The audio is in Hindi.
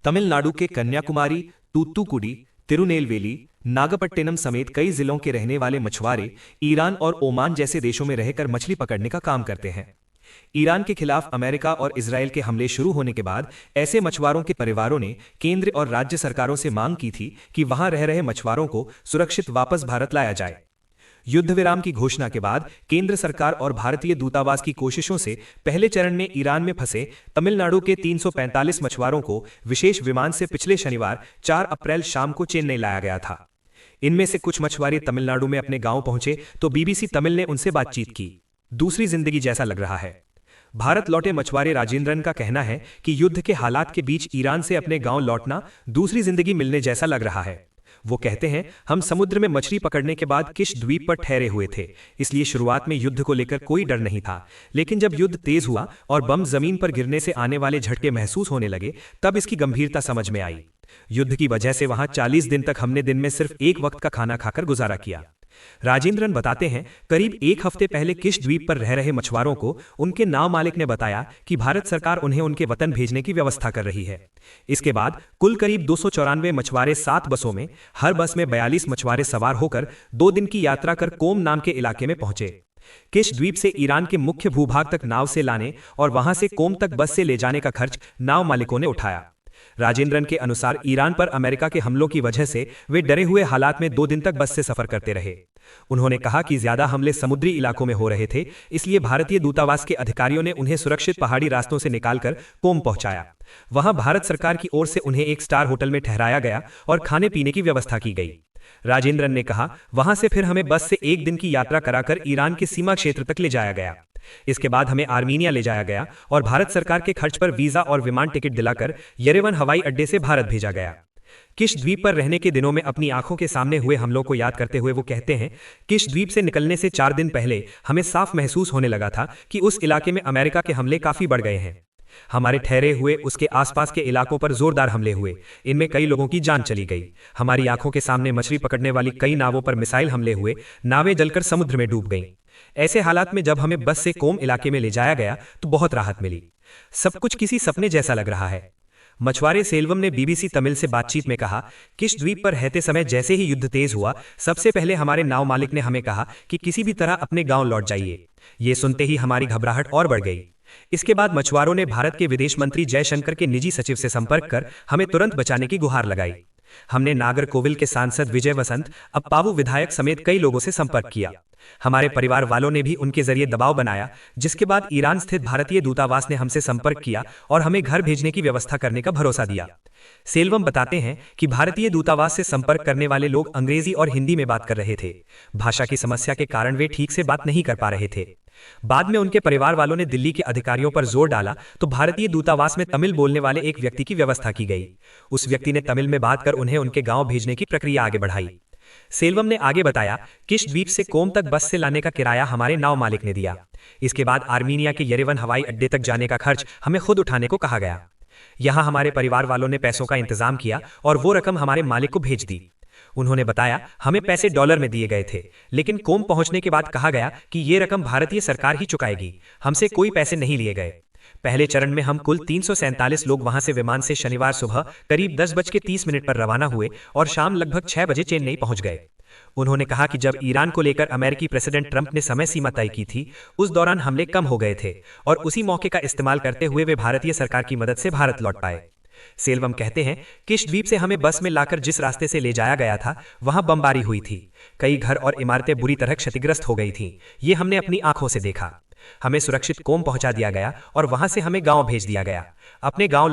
तमिलनाडु के कन्याकुमारी, तूतुकुड़ी, तिरुनेलवेली, नागपट्टिनम समेत कई जिलों के रहने वाले मछुआरे ईरान और ओमान जैसे देशों में रहकर मछली पकड़ने का काम करते हैं। ईरान के खिलाफ अमेरिका और इजरायल के हमले शुरू होने के बाद ऐसे मछुआरों के परिवारों ने केंद्र और राज्य सरकारों से मांग की थी कि वहां रह रहे मछुआरों को सुरक्षित वापस भारत लाया जाए। युद्ध विराम की घोषणा के बाद केंद्र सरकार और भारतीय दूतावास की कोशिशों से पहले चरण में ईरान में फंसे तमिलनाडु के 345 मछुआरों को विशेष विमान से पिछले शनिवार 4 अप्रैल शाम को चेन्नई लाया गया था। इनमें से कुछ मछुआरे तमिलनाडु में अपने गांव पहुंचे तो बीबीसी तमिल ने उनसे बातचीत की। दूसरी जिंदगी जैसा लग रहा है। भारत लौटे मछुआरे राजेंद्रन का कहना है कि युद्ध के हालात के बीच ईरान से अपने गांव लौटना दूसरी जिंदगी मिलने जैसा लग रहा है। वो कहते हैं, हम समुद्र में मछली पकड़ने के बाद किश द्वीप पर ठहरे हुए थे, इसलिए शुरुआत में युद्ध को लेकर कोई डर नहीं था। लेकिन जब युद्ध तेज हुआ और बम जमीन पर गिरने से आने वाले झटके महसूस होने लगे, तब इसकी गंभीरता समझ में आई। युद्ध की वजह से वहां 40 दिन तक हमने दिन में सिर्फ एक वक्त का खाना खाकर गुजारा किया। राजेंद्रन बताते हैं, करीब एक हफ्ते पहले किश द्वीप पर रह रहे मछुआरों को उनके नाव मालिक ने बताया कि भारत सरकार उन्हें उनके वतन भेजने की व्यवस्था कर रही है। इसके बाद कुल करीब 294 मछुआरे 7 बसों में, हर बस में 42 मछुआरे सवार होकर 2 दिन की यात्रा कर कोम नाम के इलाके में पहुंचे। किश द्वीप से ईरान के मुख्य भूभाग तक नाव से लाने और वहां से कोम तक बस से ले जाने का खर्च नाव मालिकों ने उठाया। राजेंद्रन के अनुसार ईरान पर अमेरिका के हमलों की वजह से वे डरे हुए हालात में 2 दिन तक बस से सफर करते रहे। उन्होंने कहा कि ज्यादा हमले समुद्री इलाकों में हो रहे थे, इसलिए भारतीय दूतावास के अधिकारियों ने उन्हें सुरक्षित पहाड़ी रास्तों से निकालकर कोम पहुंचाया। वहां भारत सरकार की ओर से उन्हें एक स्टार होटल में ठहराया गया और खाने पीने की व्यवस्था की गई। राजेंद्रन ने कहा, वहां से फिर हमें बस से 1 दिन की यात्रा कराकर ईरान के सीमा क्षेत्र तक ले जाया गया। इसके बाद हमें आर्मीनिया ले जाया गया और भारत सरकार के खर्च पर वीजा और विमान टिकट दिलाकर येरेवन हवाई अड्डे से भारत भेजा गया। किश द्वीप पर रहने के दिनों में अपनी आंखों के सामने हुए हमलों को याद करते हुए वो कहते हैं, किश द्वीप से निकलने से 4 दिन पहले हमें साफ महसूस होने लगा था कि उस इलाके में अमेरिका के हमले काफी बढ़ गए हैं। हमारे ठहरे हुए उसके आसपास के इलाकों पर जोरदार हमले हुए, इनमें कई लोगों की जान चली गई। हमारी आंखों के सामने मछली पकड़ने वाली कई नावों पर मिसाइल हमले हुए, नावें जलकर समुद्र में डूब गईं। ऐसे हालात में जब हमें बस से कोम इलाके में ले जाया गया तो बहुत राहत मिली। सब कुछ किसी सपने जैसा लग रहा है। मछुआरे सेल्वम ने बीबीसी तमिल से बातचीत में कहा, किश द्वीप पर रहते समय जैसे ही युद्ध तेज हुआ, सबसे पहले हमारे नाव मालिक ने हमें कहा कि किसी भी तरह अपने गांव लौट जाइए। ये सुनते ही हमारी घबराहट और बढ़ गई। इसके बाद मछुआरों ने भारत के विदेश मंत्री जयशंकर के निजी सचिव से संपर्क कर हमें तुरंत बचाने की गुहार लगाई। हमने नागरकोविल के सांसद विजय वसंत, अप्पावु विधायक समेत कई लोगों से संपर्क किया। हमारे परिवार वालों ने भी उनके जरिए दबाव बनाया, जिसके बाद ईरान स्थित भारतीय दूतावास ने हमसे संपर्क किया और हमें घर भेजने की व्यवस्था करने का भरोसा दिया। सेल्वम बताते हैं कि भारतीय दूतावास से संपर्क करने वाले लोग अंग्रेजी और हिंदी में बात कर रहे थे। भाषा की समस्या के कारण वे ठीक से बात नहीं कर पा रहे थे। बाद में उनके परिवार वालों ने दिल्ली के अधिकारियों पर जोर डाला तो भारतीय दूतावास में तमिल बोलने वाले एक व्यक्ति की व्यवस्था की गई। उस व्यक्ति ने तमिल में बात कर उन्हें उनके गांव भेजने की प्रक्रिया आगे बढ़ाई। सेल्वम ने आगे बताया, किश द्वीप से कोम तक बस से लाने का किराया हमारे नाव मालिक ने दिया। इसके बाद आर्मीनिया के येरेवन हवाई अड्डे तक जाने का खर्च हमें खुद उठाने को कहा गया। यहां हमारे परिवार वालों ने पैसों का इंतजाम किया और वो रकम हमारे मालिक को भेज दी। उन्होंने बताया, हमें पैसे डॉलर में दिए गए थे, लेकिन कोम पहुंचने के बाद कहा गया कि ये रकम भारतीय सरकार ही चुकाएगी, हमसे कोई पैसे नहीं लिए गए। पहले चरण में हम कुल 347 लोग वहां से विमान से शनिवार सुबह करीब 10:30 पर रवाना हुए और शाम लगभग 6 बजे चेन्नई पहुंच गए। उन्होंने कहा कि जब ईरान को लेकर अमेरिकी प्रेसिडेंट ट्रंप ने समय सीमा तय की थी, उस दौरान हमले कम हो गए थे और उसी मौके का इस्तेमाल करते हुए वे भारतीय सरकार की मदद से भारत लौट पाए। सेल्वम कहते हैं, किश द्वीप से हमें बस में लाकर जिस रास्ते से ले जाया गया था, वहां बमबारी हुई थी। कई घर और इमारतें बुरी तरह क्षतिग्रस्त हो गई थीं। ये हमने अपनी आंखों से देखा। हमें सुरक्षित कोम पहुंचा दिया गया और वहां से हमें गांव भेज दिया गया। अपने गांव